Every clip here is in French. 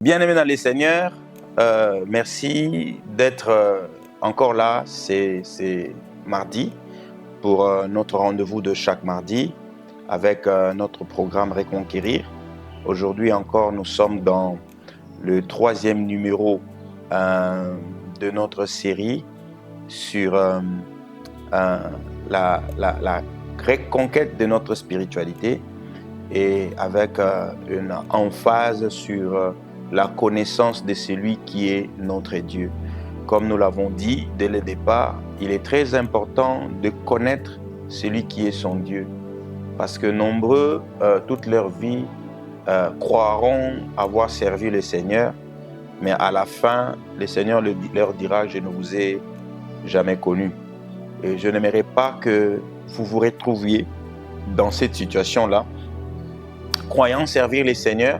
Bien-aimés dans les Seigneurs, merci d'être encore là. C'est mardi pour notre rendez-vous de chaque mardi avec notre programme Reconquérir. Aujourd'hui encore, nous sommes dans le 3e numéro de notre série sur la reconquête de notre spiritualité et avec une emphase sur la connaissance de celui qui est notre Dieu. Comme nous l'avons dit dès le départ, il est très important de connaître celui qui est son Dieu. Parce que nombreux, toute leur vie, croiront avoir servi le Seigneur, mais à la fin, le Seigneur leur dira « Je ne vous ai jamais connu ». Et je n'aimerais pas que vous vous retrouviez dans cette situation-là, croyant servir le Seigneur,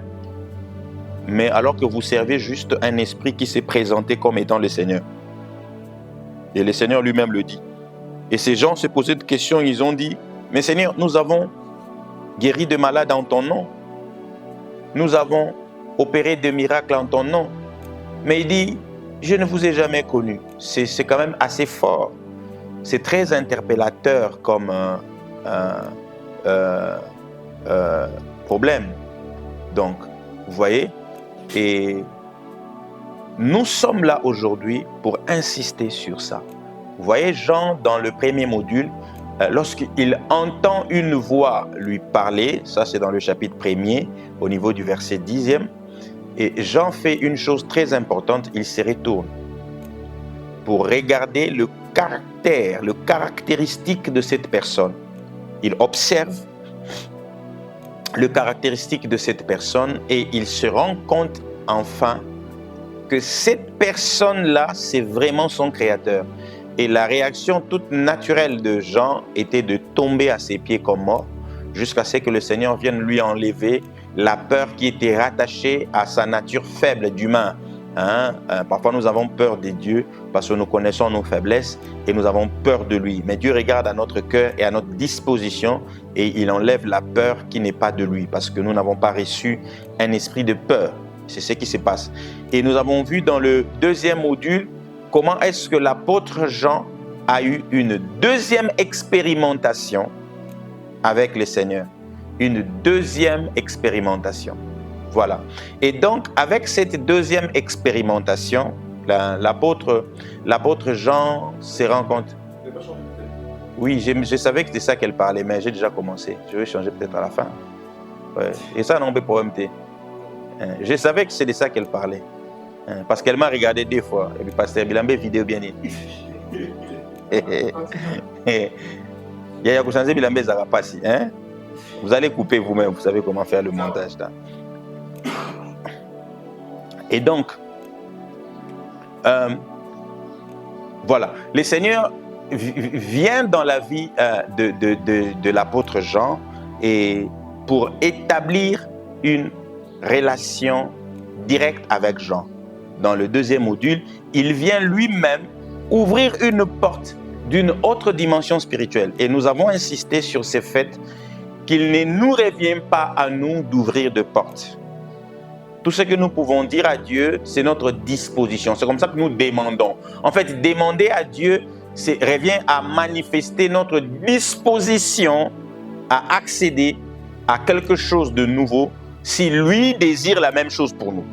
mais alors que vous servez juste un esprit qui s'est présenté comme étant le Seigneur. Et le Seigneur lui-même le dit. Et ces gens se posaient des questions, ils ont dit, mais Seigneur, nous avons guéri de malades en ton nom. Nous avons opéré de miracles en ton nom. Mais il dit, je ne vous ai jamais connu. C'est quand même assez fort. C'est très interpellateur comme problème. Donc, vous voyez, et nous sommes là aujourd'hui pour insister sur ça. Vous voyez, Jean, dans le premier module, lorsqu'il entend une voix lui parler, ça c'est dans le chapitre 1er, au niveau du verset 10e, et Jean fait une chose très importante, il se retourne pour regarder le caractère, le caractéristique de cette personne. Il observe le caractéristique de cette personne et il se rend compte enfin que cette personne-là, c'est vraiment son créateur. Et la réaction toute naturelle de Jean était de tomber à ses pieds comme mort, jusqu'à ce que le Seigneur vienne lui enlever la peur qui était rattachée à sa nature faible d'humain. Parfois nous avons peur de Dieu parce que nous connaissons nos faiblesses et nous avons peur de lui. Mais Dieu regarde à notre cœur et à notre disposition et il enlève la peur qui n'est pas de lui parce que nous n'avons pas reçu un esprit de peur. C'est ce qui se passe. Et nous avons vu dans le 2e module comment est-ce que l'apôtre Jean a eu une 2e expérimentation avec le Seigneur. Une 2e expérimentation. Voilà. Et donc, avec cette 2e expérimentation, l'apôtre Jean se rend compte. Oui, je savais que c'était ça qu'elle parlait, mais j'ai déjà commencé. Je vais changer peut-être à la fin. Ouais. Et ça, non, pour MT. Je savais que c'était de ça qu'elle parlait. Parce qu'elle m'a regardé 2 fois. Et puis, pasteur Bilambé, vidéo bien dit. Il y a changer Bilambé, ça va passer. Vous allez couper vous-même, vous savez comment faire le montage. Là. Et donc, voilà, le Seigneur vient dans la vie de l'apôtre Jean et pour établir une relation directe avec Jean. Dans le 2e module, il vient lui-même ouvrir une porte d'une autre dimension spirituelle. Et nous avons insisté sur ce fait qu'il ne nous revient pas à nous d'ouvrir de portes. Tout ce que nous pouvons dire à Dieu, c'est notre disposition. C'est comme ça que nous demandons. En fait, demander à Dieu, revient à manifester notre disposition à accéder à quelque chose de nouveau si lui désire la même chose pour nous.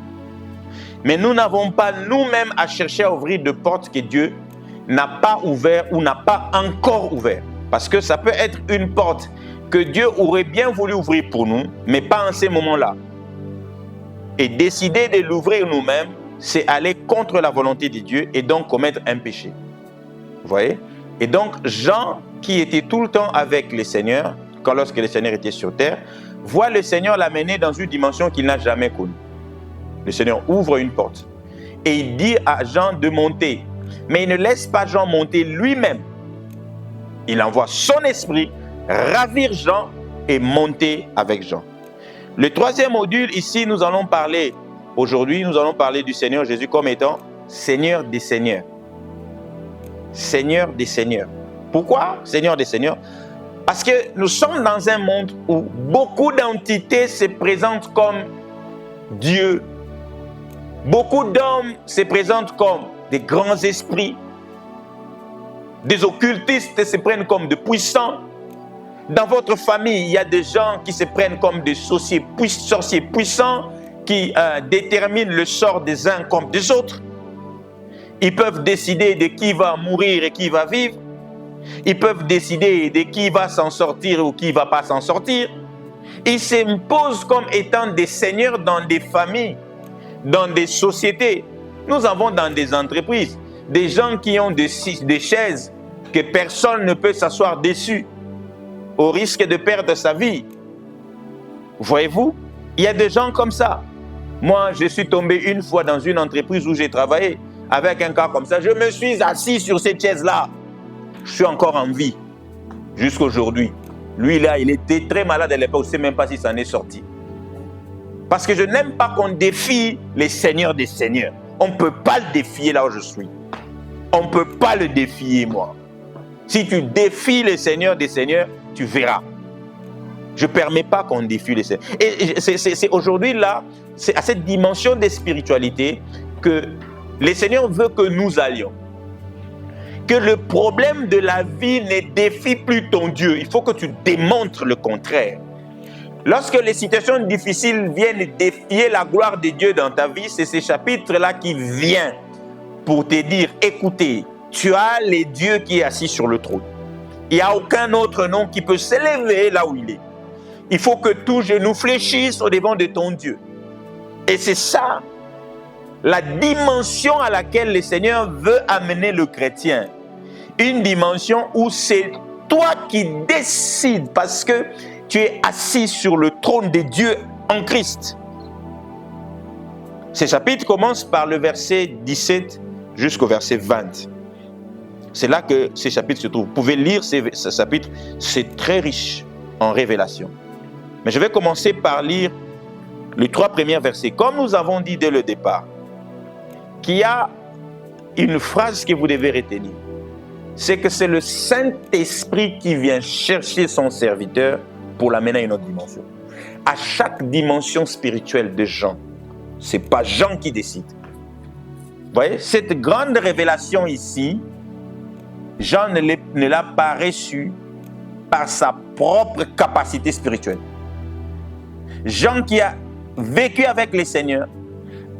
Mais nous n'avons pas nous-mêmes à chercher à ouvrir de portes que Dieu n'a pas ouvertes ou n'a pas encore ouvertes. Parce que ça peut être une porte que Dieu aurait bien voulu ouvrir pour nous, mais pas en ces moments-là. Et décider de l'ouvrir nous-mêmes, c'est aller contre la volonté de Dieu et donc commettre un péché. Vous voyez? Et donc, Jean, qui était tout le temps avec le Seigneur, lorsque le Seigneur était sur terre, voit le Seigneur l'amener dans une dimension qu'il n'a jamais connue. Le Seigneur ouvre une porte et il dit à Jean de monter. Mais il ne laisse pas Jean monter lui-même. Il envoie son esprit ravir Jean et monter avec Jean. Le 3e module, ici, nous allons parler, aujourd'hui, nous allons parler du Seigneur Jésus comme étant Seigneur des Seigneurs. Seigneur des Seigneurs. Pourquoi Seigneur des Seigneurs? Parce que nous sommes dans un monde où beaucoup d'entités se présentent comme Dieu. Beaucoup d'hommes se présentent comme des grands esprits. Des occultistes se prennent comme de puissants. Dans votre famille, il y a des gens qui se prennent comme des sorciers puissants qui déterminent le sort des uns comme des autres. Ils peuvent décider de qui va mourir et qui va vivre. Ils peuvent décider de qui va s'en sortir ou qui ne va pas s'en sortir. Ils s'imposent comme étant des seigneurs dans des familles, dans des sociétés. Nous avons dans des entreprises des gens qui ont des chaises que personne ne peut s'asseoir dessus au risque de perdre sa vie. Voyez-vous, il y a des gens comme ça. Moi, je suis tombé une fois dans une entreprise où j'ai travaillé avec un cas comme ça. Je me suis assis sur cette chaise-là. Je suis encore en vie jusqu'aujourd'hui. Lui, là, il était très malade à l'époque. Je ne sais même pas si ça en est sorti. Parce que je n'aime pas qu'on défie les seigneurs des seigneurs. On ne peut pas le défier là où je suis. On ne peut pas le défier, moi. Si tu défies les seigneurs des seigneurs, tu verras. Je ne permets pas qu'on défie les seigneurs. Et c'est aujourd'hui là, c'est à cette dimension de spiritualité que les seigneurs veulent que nous allions. Que le problème de la vie ne défie plus ton Dieu. Il faut que tu démontres le contraire. Lorsque les situations difficiles viennent défier la gloire de Dieu dans ta vie, c'est ces chapitres-là qui viennent pour te dire, écoutez, tu as le Dieu qui est assis sur le trône. Il n'y a aucun autre nom qui peut s'élever là où il est. Il faut que tout genou fléchisse au devant de ton Dieu. Et c'est ça, la dimension à laquelle le Seigneur veut amener le chrétien. Une dimension où c'est toi qui décides parce que tu es assis sur le trône de Dieu en Christ. Ces chapitres commencent par le verset 17 jusqu'au verset 20. C'est là que ces chapitres se trouvent. Vous pouvez lire ces chapitres, c'est très riche en révélation. Mais je vais commencer par lire les 3 premiers versets. Comme nous avons dit dès le départ, qu'il y a une phrase que vous devez retenir. C'est que c'est le Saint-Esprit qui vient chercher son serviteur pour l'amener à une autre dimension. À chaque dimension spirituelle de Jean, ce n'est pas Jean qui décide. Vous voyez, cette grande révélation ici, Jean ne l'a pas reçue par sa propre capacité spirituelle. Jean qui a vécu avec le Seigneur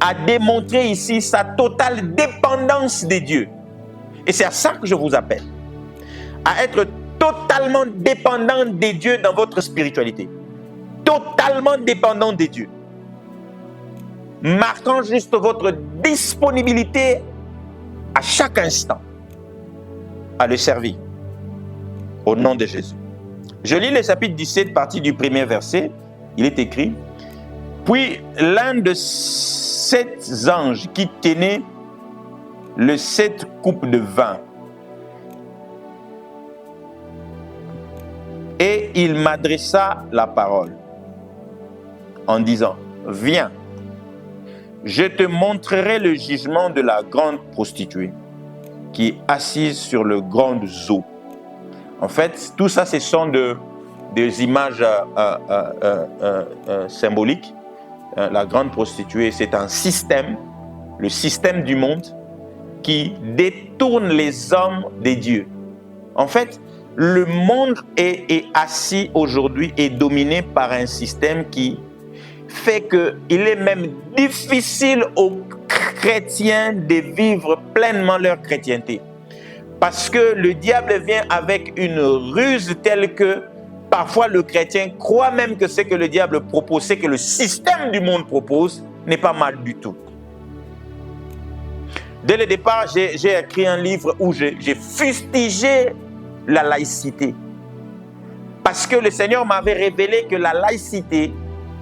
a démontré ici sa totale dépendance de Dieu. Et c'est à ça que je vous appelle. À être totalement dépendant de Dieu dans votre spiritualité. Totalement dépendant de Dieu. Marquant juste votre disponibilité à chaque instant à le servir. Au nom de Jésus. Je lis le chapitre 17, partie du premier verset. Il est écrit: puis l'un de 7 anges qui tenait les 7 coupes de vin, et il m'adressa la parole en disant: viens, je te montrerai le jugement de la grande prostituée qui est assise sur le grand eau. En fait, tout ça, ce sont des images symboliques. La grande prostituée, c'est un système, le système du monde, qui détourne les hommes des dieux. En fait, le monde est assis aujourd'hui et dominé par un système qui fait qu'il est même difficile aux chrétiens de vivre pleinement leur chrétienté. Parce que le diable vient avec une ruse telle que parfois le chrétien croit même que ce que le diable propose, ce que le système du monde propose, n'est pas mal du tout. Dès le départ, j'ai écrit un livre où j'ai fustigé la laïcité. Parce que le Seigneur m'avait révélé que la laïcité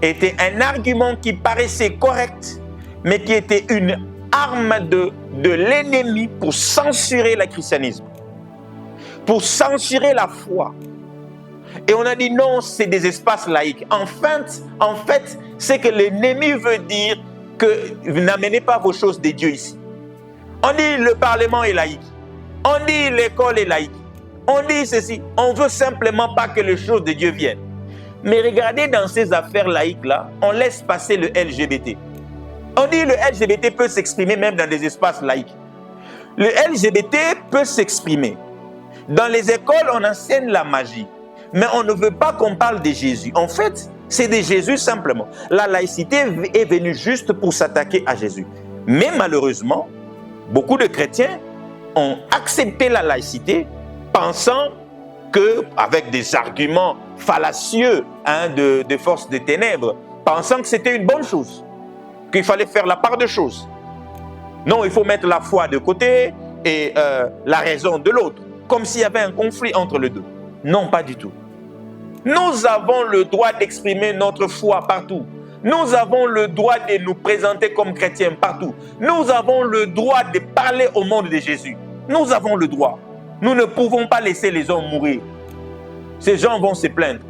était un argument qui paraissait correct, mais qui était une arme de l'ennemi pour censurer le christianisme, pour censurer la foi. Et on a dit non, c'est des espaces laïques. En fait, c'est que l'ennemi veut dire que vous n'amenez pas vos choses de Dieu ici. On dit le Parlement est laïque. On dit l'école est laïque. On dit ceci. On ne veut simplement pas que les choses de Dieu viennent. Mais regardez dans ces affaires laïques-là, on laisse passer le LGBT. On dit le LGBT peut s'exprimer même dans des espaces laïques. Le LGBT peut s'exprimer. Dans les écoles, on enseigne la magie. Mais on ne veut pas qu'on parle de Jésus. En fait, c'est de Jésus simplement. La laïcité est venue juste pour s'attaquer à Jésus. Mais malheureusement, beaucoup de chrétiens ont accepté la laïcité pensant qu'avec des arguments fallacieux de forces des ténèbres, pensant que c'était une bonne chose, qu'il fallait faire la part de choses. Non, il faut mettre la foi de côté et la raison de l'autre, comme s'il y avait un conflit entre les deux. Non, pas du tout. Nous avons le droit d'exprimer notre foi partout. Nous avons le droit de nous présenter comme chrétiens partout. Nous avons le droit de parler au monde de Jésus. Nous avons le droit. Nous ne pouvons pas laisser les hommes mourir. Ces gens vont se plaindre.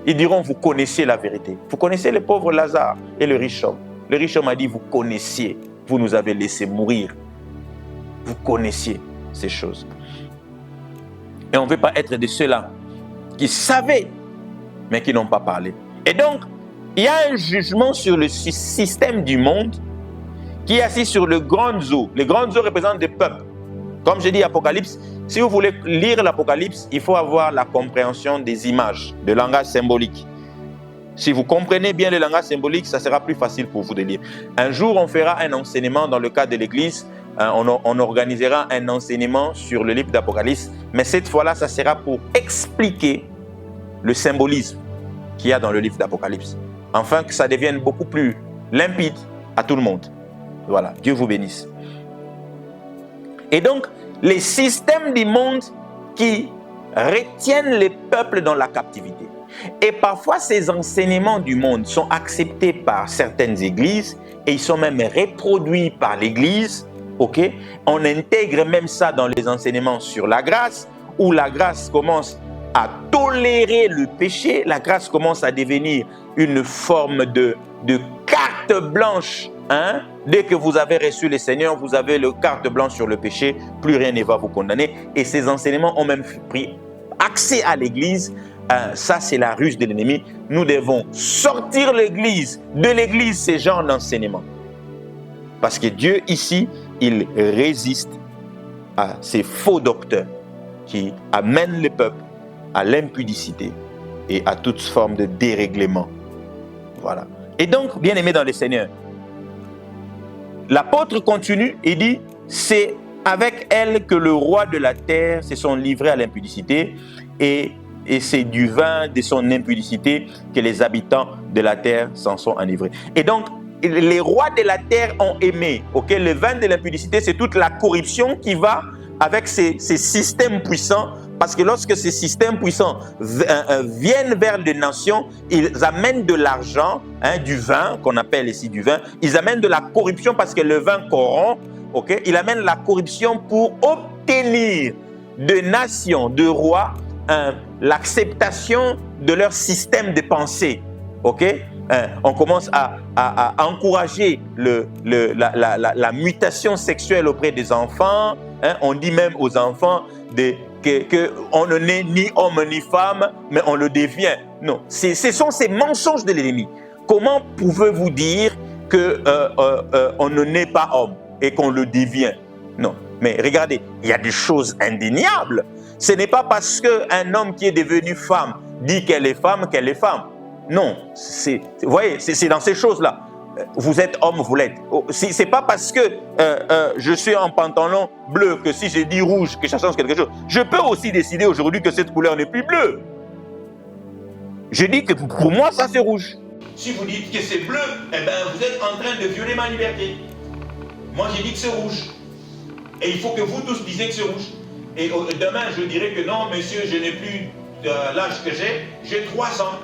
Ils diront, vous connaissez la vérité. Vous connaissez le pauvre Lazare et le riche homme. Le riche homme a dit, vous connaissiez, vous nous avez laissé mourir. Vous connaissiez ces choses. Et on ne veut pas être de ceux-là qui savaient, mais qui n'ont pas parlé. Et donc, il y a un jugement sur le système du monde qui est assis sur le grand eaux. Les grandes eaux représentent des peuples. Comme je dis, Apocalypse, si vous voulez lire l'Apocalypse, il faut avoir la compréhension des images, de langage symbolique. Si vous comprenez bien le langage symbolique, ça sera plus facile pour vous de lire. Un jour, on fera un enseignement dans le cadre de l'Église. On organisera un enseignement sur le livre d'Apocalypse. Mais cette fois-là, ça sera pour expliquer le symbolisme qu'il y a dans le livre d'Apocalypse. Afin que ça devienne beaucoup plus limpide à tout le monde. Voilà, Dieu vous bénisse. Et donc, les systèmes du monde qui retiennent les peuples dans la captivité. Et parfois, ces enseignements du monde sont acceptés par certaines églises et ils sont même reproduits par l'église. Okay? On intègre même ça dans les enseignements sur la grâce, où la grâce commence à tolérer le péché. La grâce commence à devenir une forme de carte blanche. Dès que vous avez reçu le Seigneur, vous avez le carte blanche sur le péché, plus rien ne va vous condamner. Et ces enseignements ont même pris accès à l'Église. Ça, c'est la ruse de l'ennemi. Nous devons sortir l'Église, de l'Église, ces genres d'enseignements. Parce que Dieu, ici, il résiste à ces faux docteurs qui amènent le peuple à l'impudicité et à toute forme de dérèglement. Voilà. Et donc, bien aimé dans le Seigneur, l'apôtre continue et dit, c'est avec elle que le roi de la terre se sont livrés à l'impudicité et c'est du vin de son impudicité que les habitants de la terre s'en sont enivrés. Et donc, les rois de la terre ont aimé. Okay? Le vin de l'impudicité, c'est toute la corruption qui va avec ces systèmes puissants. Parce que lorsque ces systèmes puissants viennent vers les nations, ils amènent de l'argent, du vin, qu'on appelle ici du vin. Ils amènent de la corruption parce que le vin corrompt. Okay? Ils amènent la corruption pour obtenir de nations, de rois, l'acceptation de leur système de pensée. Okay? On commence à encourager la mutation sexuelle auprès des enfants. On dit même aux enfants qu'on ne naît ni homme ni femme, mais on le devient. Non, ce sont ces mensonges de l'ennemi. Comment pouvez-vous dire qu'on ne naît pas homme et qu'on le devient? Non, mais regardez, il y a des choses indéniables. Ce n'est pas parce qu'un homme qui est devenu femme dit qu'elle est femme. Non, vous voyez, c'est dans ces choses-là. Vous êtes homme, vous l'êtes. Ce n'est pas parce que je suis en pantalon bleu que si je dis rouge, que ça change quelque chose. Je peux aussi décider aujourd'hui que cette couleur n'est plus bleue. Je dis que pour moi, ça c'est rouge. Si vous dites que c'est bleu, eh ben, vous êtes en train de violer ma liberté. Moi, j'ai dit que c'est rouge. Et il faut que vous tous disiez que c'est rouge. Et demain, je dirai que non, monsieur, je n'ai plus l'âge que j'ai 3 ans.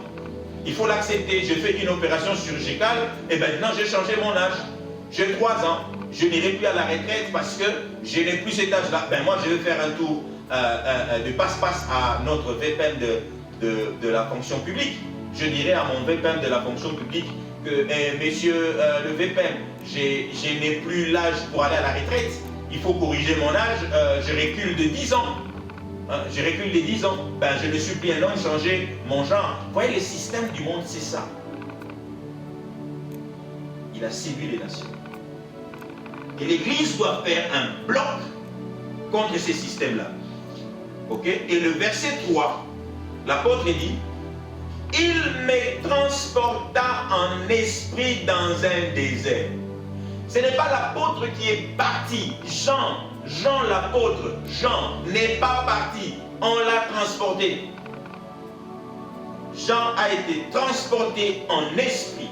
Il faut l'accepter. J'ai fait une opération chirurgicale et maintenant j'ai changé mon âge. J'ai 3 ans. Je n'irai plus à la retraite parce que je n'ai plus cet âge-là. Ben moi, je vais faire un tour de passe-passe à notre VPN de la fonction publique. Je dirai à mon VPN de la fonction publique que, messieurs le VPN, je n'ai plus l'âge pour aller à la retraite. Il faut corriger mon âge. Je recule de 10 ans. Je recule de 10 ans, ben, je le supplie un homme changer mon genre. Vous voyez, le système du monde, c'est ça. Il il a séduit les nations. Et l'Église doit faire un bloc contre ces systèmes-là. Ok? Et le verset 3, l'apôtre dit, il me transporta en esprit dans un désert. Ce n'est pas l'apôtre qui est parti. Jean l'apôtre, Jean n'est pas parti. On l'a transporté. Jean a été transporté en esprit.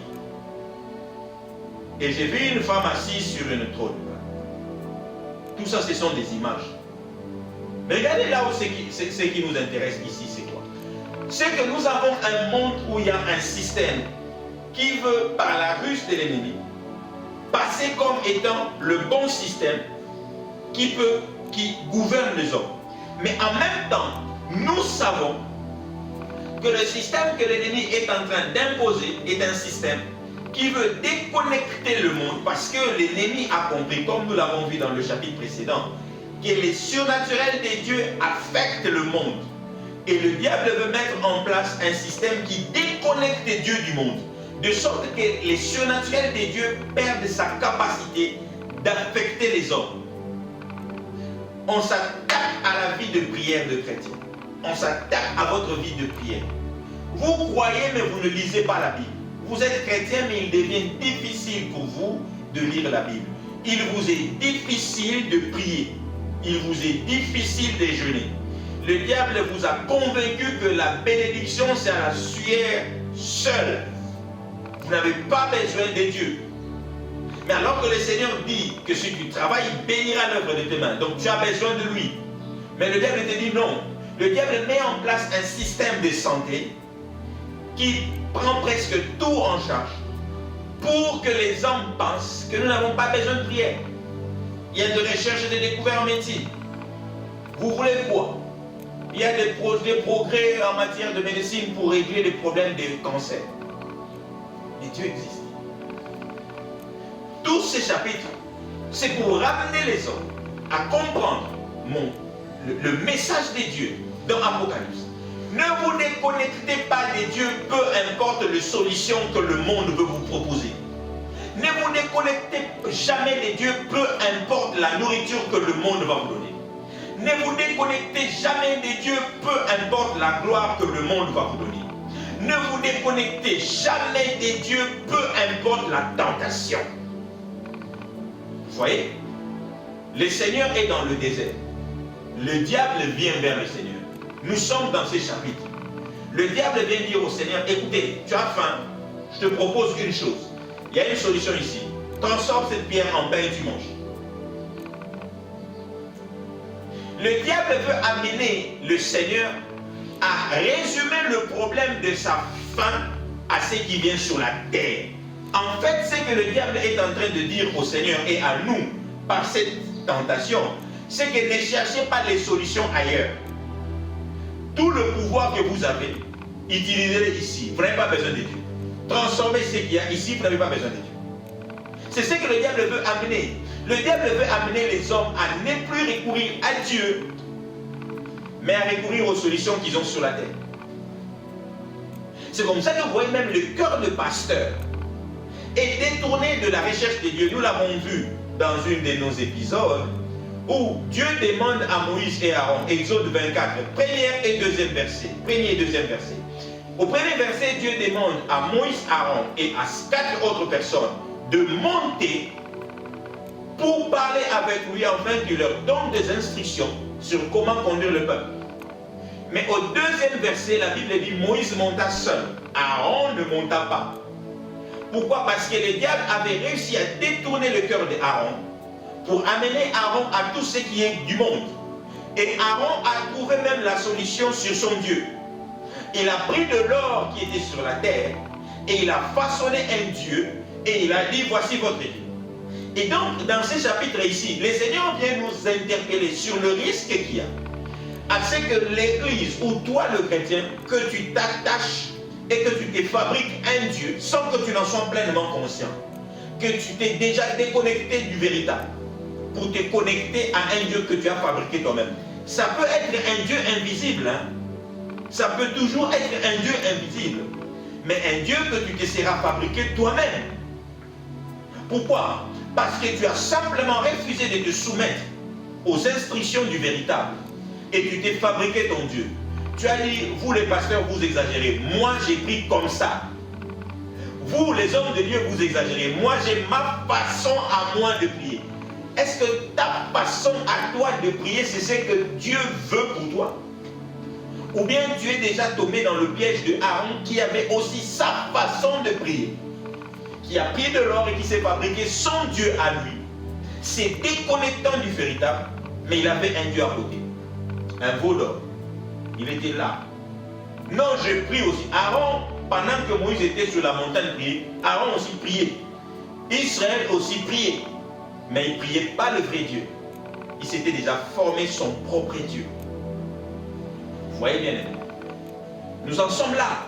Et j'ai vu une femme assise sur une trône. Tout ça, ce sont des images. Mais regardez là où ce qui nous intéresse ici, c'est quoi? C'est que nous avons un monde où il y a un système qui veut, par la ruse de l'ennemi, passer comme étant le bon système qui gouverne les hommes. Mais en même temps, nous savons que le système que l'ennemi est en train d'imposer est un système qui veut déconnecter le monde, parce que l'ennemi a compris, comme nous l'avons vu dans le chapitre précédent, que les surnaturels des dieux affectent le monde. Et le diable veut mettre en place un système qui déconnecte Dieu du monde, de sorte que les surnaturels des dieux perdent sa capacité d'affecter les hommes. On s'attaque à la vie de prière de chrétien. On s'attaque à votre vie de prière. Vous croyez, mais vous ne lisez pas la Bible. Vous êtes chrétien, mais il devient difficile pour vous de lire la Bible. Il vous est difficile de prier. Il vous est difficile de jeûner. Le diable vous a convaincu que la bénédiction, c'est à la sueur seule. Vous n'avez pas besoin de Dieu. Mais alors que le Seigneur dit que si tu travailles, il bénira l'œuvre de tes mains. Donc tu as besoin de lui. Mais le diable te dit non. Le diable met en place un système de santé qui prend presque tout en charge pour que les hommes pensent que nous n'avons pas besoin de prière. Il y a des recherches et des découvertes en médecine. Vous voulez quoi? Il y a des progrès en matière de médecine pour régler les problèmes de cancer. Mais Dieu existe. Tous ces chapitres, c'est pour ramener les hommes à comprendre le message des dieux dans Apocalypse. Ne vous déconnectez pas des dieux, peu importe les solutions que le monde veut vous proposer. Ne vous déconnectez jamais des dieux, peu importe la nourriture que le monde va vous donner. Ne vous déconnectez jamais des dieux, peu importe la gloire que le monde va vous donner. Ne vous déconnectez jamais des dieux, peu importe la tentation. Vous voyez? Le Seigneur est dans le désert. Le diable vient vers le Seigneur. Nous sommes dans ces chapitres. Le diable vient dire au Seigneur, écoutez, tu as faim, je te propose une chose. Il y a une solution ici. Transforme cette pierre en pain et tu manges. Le diable veut amener le Seigneur à résumer le problème de sa faim à ce qui vient sur la terre. En fait, ce que le diable est en train de dire au Seigneur et à nous par cette tentation, c'est que ne cherchez pas les solutions ailleurs. Tout le pouvoir que vous avez, utilisez-le ici. Vous n'avez pas besoin de Dieu. Transformez ce qu'il y a ici, vous n'avez pas besoin de Dieu. C'est ce que le diable veut amener. Le diable veut amener les hommes à ne plus recourir à Dieu, mais à recourir aux solutions qu'ils ont sur la terre. C'est comme ça que vous voyez même le cœur de pasteur est détourné de la recherche de Dieu. Nous l'avons vu dans une de nos épisodes où Dieu demande à Moïse et Aaron, Exode 24, premier et deuxième verset. Premier et deuxième verset. Au premier verset, Dieu demande à Moïse, Aaron et à 4 autres personnes de monter pour parler avec lui afin qu'il leur donne des instructions sur comment conduire le peuple. Mais au deuxième verset, la Bible dit Moïse monta seul, Aaron ne monta pas. Pourquoi? Parce que le diable avait réussi à détourner le cœur d'Aaron pour amener Aaron à tout ce qui est du monde. Et Aaron a trouvé même la solution sur son Dieu. Il a pris de l'or qui était sur la terre et il a façonné un Dieu et il a dit voici votre Dieu. Et donc dans ce chapitre ici, le Seigneur vient nous interpeller sur le risque qu'il y a à ce que l'Église ou toi le chrétien, que tu t'attaches et que tu te fabriques un Dieu sans que tu n'en sois pleinement conscient, que tu t'es déjà déconnecté du véritable pour te connecter à un Dieu que tu as fabriqué toi-même. Ça peut être un Dieu invisible, hein? Ça peut toujours être un Dieu invisible, mais un Dieu que tu te seras fabriqué toi-même. Pourquoi? Parce que tu as simplement refusé de te soumettre aux instructions du véritable. Et tu t'es fabriqué ton Dieu. Tu as dit, vous les pasteurs, vous exagérez. Moi, j'ai pris comme ça. Vous, les hommes de Dieu, vous exagérez. Moi, j'ai ma façon à moi de prier. Est-ce que ta façon à toi de prier, c'est ce que Dieu veut pour toi? Ou bien tu es déjà tombé dans le piège de Aaron qui avait aussi sa façon de prier, qui a pris de l'or et qui s'est fabriqué son Dieu à lui. C'est déconnectant du véritable, mais il avait un Dieu à côté. Un veau d'or. Il était là. Non, je prie aussi. Aaron, pendant que Moïse était sur la montagne prier, Aaron aussi priait. Israël aussi priait. Mais il ne priait pas le vrai Dieu. Il s'était déjà formé son propre Dieu. Vous voyez bien, nous en sommes là.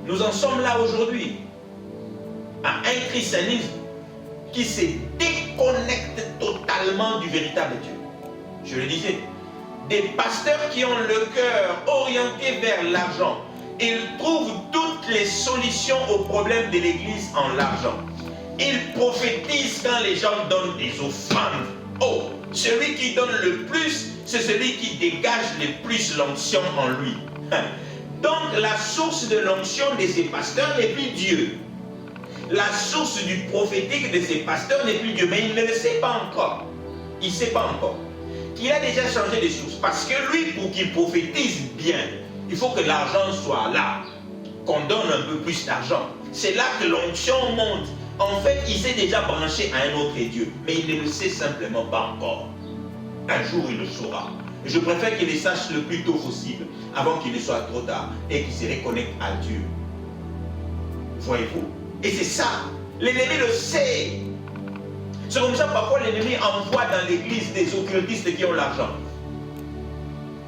Nous en sommes là aujourd'hui. À un christianisme qui se déconnecte totalement du véritable Dieu. Je le disais, des pasteurs qui ont le cœur orienté vers l'argent. Ils trouvent toutes les solutions aux problèmes de l'Église en l'argent. Ils prophétisent quand les gens donnent des offrandes. Oh, celui qui donne le plus, c'est celui qui dégage le plus l'onction en lui. Donc la source de l'onction de ces pasteurs n'est plus Dieu. La source du prophétique de ces pasteurs n'est plus Dieu. Mais il ne le sait pas encore. Il ne sait pas encore. Il a déjà changé de source. Parce que lui, pour qu'il prophétise bien, il faut que l'argent soit là. Qu'on donne un peu plus d'argent. C'est là que l'onction monte. En fait, il s'est déjà branché à un autre Dieu. Mais il ne le sait simplement pas encore. Un jour, il le saura. Je préfère qu'il le sache le plus tôt possible, avant qu'il ne soit trop tard, et qu'il se reconnecte à Dieu. Voyez-vous? Et c'est ça. L'ennemi le sait. C'est comme ça, parfois, l'ennemi envoie dans l'église des occultistes qui ont l'argent.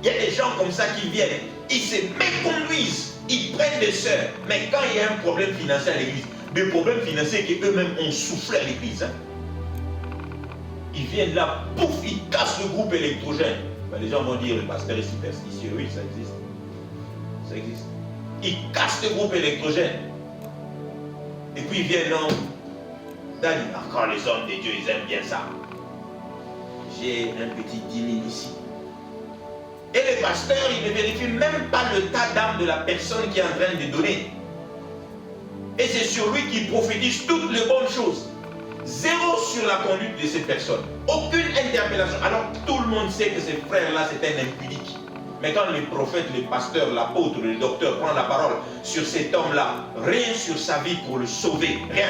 Il y a des gens comme ça qui viennent, ils se méconduisent, ils prennent des sœurs. Mais quand il y a un problème financier à l'église, des problèmes financiers qu'eux-mêmes ont soufflé à l'église, ils viennent là, pouf, ils cassent le groupe électrogène. Ben, les gens vont dire, le pasteur est superstitieux. Oui, ça existe. Ça existe. Ils cassent le groupe électrogène. Et puis ils viennent, non, encore les hommes de Dieu, ils aiment bien ça. J'ai un petit 10 000 ici. Et le pasteur, il ne vérifie même pas le tas d'âme de la personne qui est en train de donner. Et c'est sur lui qu'il prophétise toutes les bonnes choses. Zéro sur la conduite de ces personnes. Aucune interpellation. Alors tout le monde sait que ces frères-là, c'est un impudique. Mais quand le prophète, le pasteur, l'apôtre, le docteur prend la parole sur cet homme-là, rien sur sa vie pour le sauver. Rien.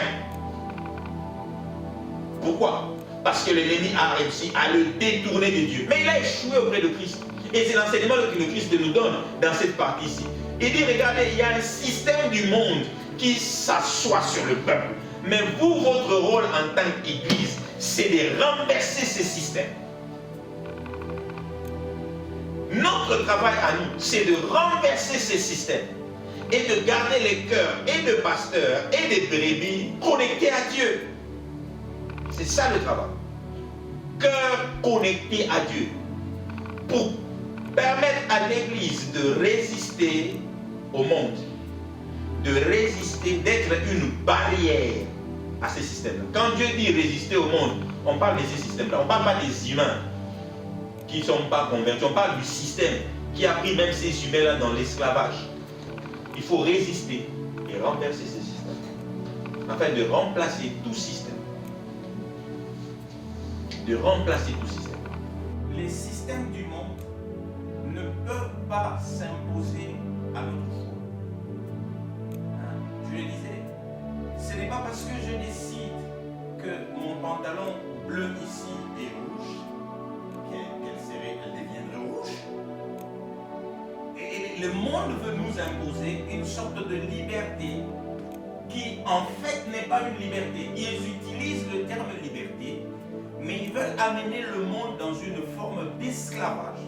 Pourquoi? Parce que l'ennemi a réussi à le détourner de Dieu. Mais il a échoué auprès de Christ. Et c'est l'enseignement que le Christ nous donne dans cette partie-ci. Il dit, regardez, il y a un système du monde qui s'assoit sur le peuple. Mais vous, votre rôle en tant qu'Église, c'est de renverser ce système. Notre travail à nous, c'est de renverser ce système et de garder les cœurs et de pasteurs et de brebis connectés à Dieu. C'est ça le travail. Cœur connecté à Dieu. Pour permettre à l'Église de résister au monde. De résister, d'être une barrière à ces systèmes-là. Quand Dieu dit résister au monde, on parle de ces systèmes-là. On ne parle pas des humains qui ne sont pas convertis. On parle du système qui a pris même ces humains-là dans l'esclavage. Il faut résister et renverser ces systèmes. Afin de remplacer tout système. De remplacer tout système. Les systèmes du monde ne peuvent pas s'imposer à notre foi. Je le disais, ce n'est pas parce que je décide que mon pantalon bleu ici est rouge qu'elle deviendrait rouge. Et le monde veut nous imposer une sorte de liberté qui en fait n'est pas une liberté. Ils utilisent le terme liberté, mais ils veulent amener le monde dans une forme d'esclavage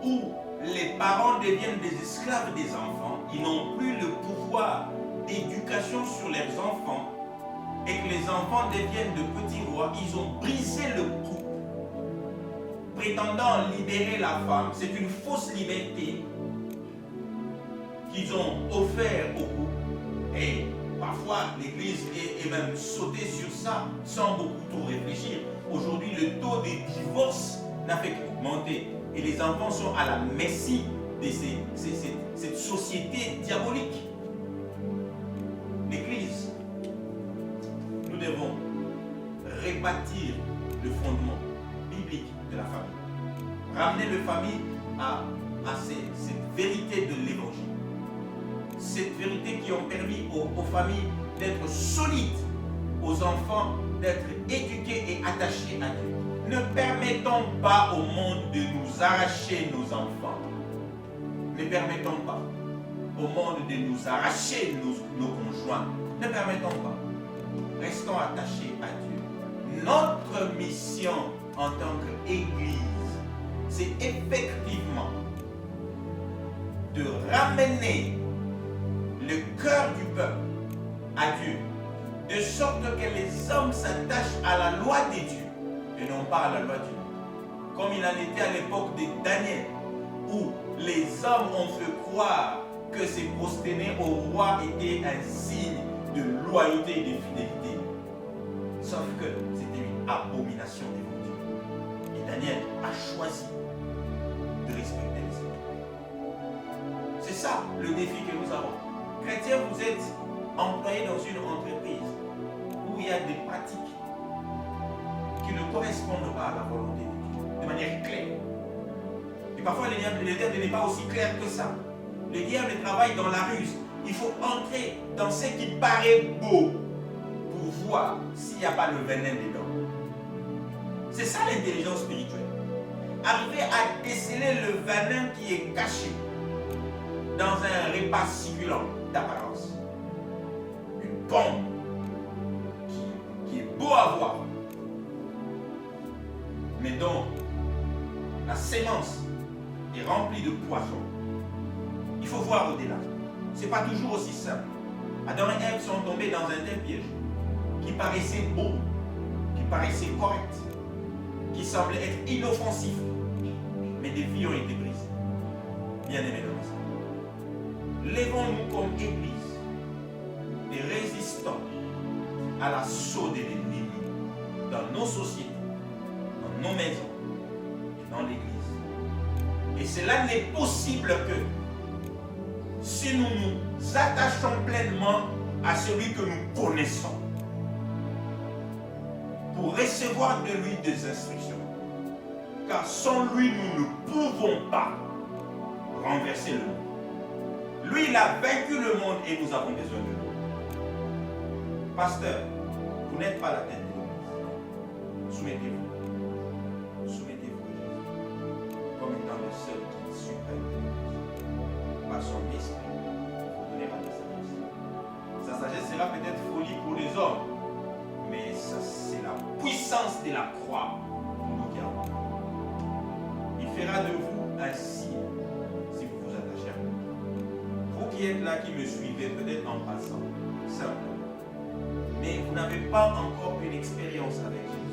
où les parents deviennent des esclaves des enfants, ils n'ont plus le pouvoir d'éducation sur leurs enfants et que les enfants deviennent de petits rois. Ils ont brisé le couple, prétendant libérer la femme. C'est une fausse liberté qu'ils ont offert au couple. Et Parfois, l'Église est même sautée sur ça sans beaucoup trop réfléchir. Aujourd'hui, le taux des divorces n'a fait qu'augmenter. Et les enfants sont à la merci de cette société diabolique. L'Église, nous devons rebâtir le fondement biblique de la famille. Ramener la famille à cette vérité de l'Évangile. Cette vérité qui ont permis aux familles d'être solides, aux enfants d'être éduqués et attachés à Dieu. Ne permettons pas au monde de nous arracher nos enfants. Ne permettons pas au monde de nous arracher nos conjoints. Ne permettons pas. Restons attachés à Dieu. Notre mission en tant qu'Église, c'est effectivement de ramener le cœur du peuple à Dieu, de sorte que les hommes s'attachent à la loi de Dieu et non pas à la loi d'Dieu. Comme il en était à l'époque de Daniel, où les hommes ont fait croire que se prosterner au roi était un signe de loyauté et de fidélité. Sauf que c'était une abomination devant Dieu. Et Daniel a choisi de respecter les autres. C'est ça le défi que nous avons. Chrétiens, vous êtes employés dans une entreprise où il y a des pratiques qui ne correspondent pas à la volonté de Dieu, de manière claire. Et parfois, le diable n'est pas aussi clair que ça. Le diable travaille dans la ruse. Il faut entrer dans ce qui paraît beau pour voir s'il n'y a pas le venin dedans. C'est ça l'intelligence spirituelle. Arriver à déceler le venin qui est caché dans un repas succulent d'apparence. Une pomme qui est beau à voir, mais dont la sémence est remplie de poison. Il faut voir au-delà. Ce n'est pas toujours aussi simple. Adam et Ève sont tombés dans un tel piège qui paraissait beau, qui paraissait correct, qui semblait être inoffensif, mais des vies ont été brisées. Bien-aimés dans le Seigneur, levons-nous comme Église et résistons à l'assaut de l'ennemi dans nos sociétés, dans nos maisons et dans l'Église. Et cela n'est possible que si nous nous attachons pleinement à celui que nous connaissons pour recevoir de lui des instructions. Car sans lui, nous ne pouvons pas renverser le monde. Lui, il a vaincu le monde et nous avons besoin de lui. Pasteur, vous n'êtes pas la tête de l'Église. Soumettez-vous. Soumettez-vous à Jésus comme étant le seul qui suprême de l'Église. Par son esprit, vous donnera la sagesse. Sa sagesse sera peut-être folie pour les hommes, mais c'est la puissance de la croix pour nous qui avons. Il fera de vous un signe si vous vous attachez à lui. Vous qui êtes là, qui me suivez, peut-être en passant, simplement, mais vous n'avez pas encore une expérience avec Jésus.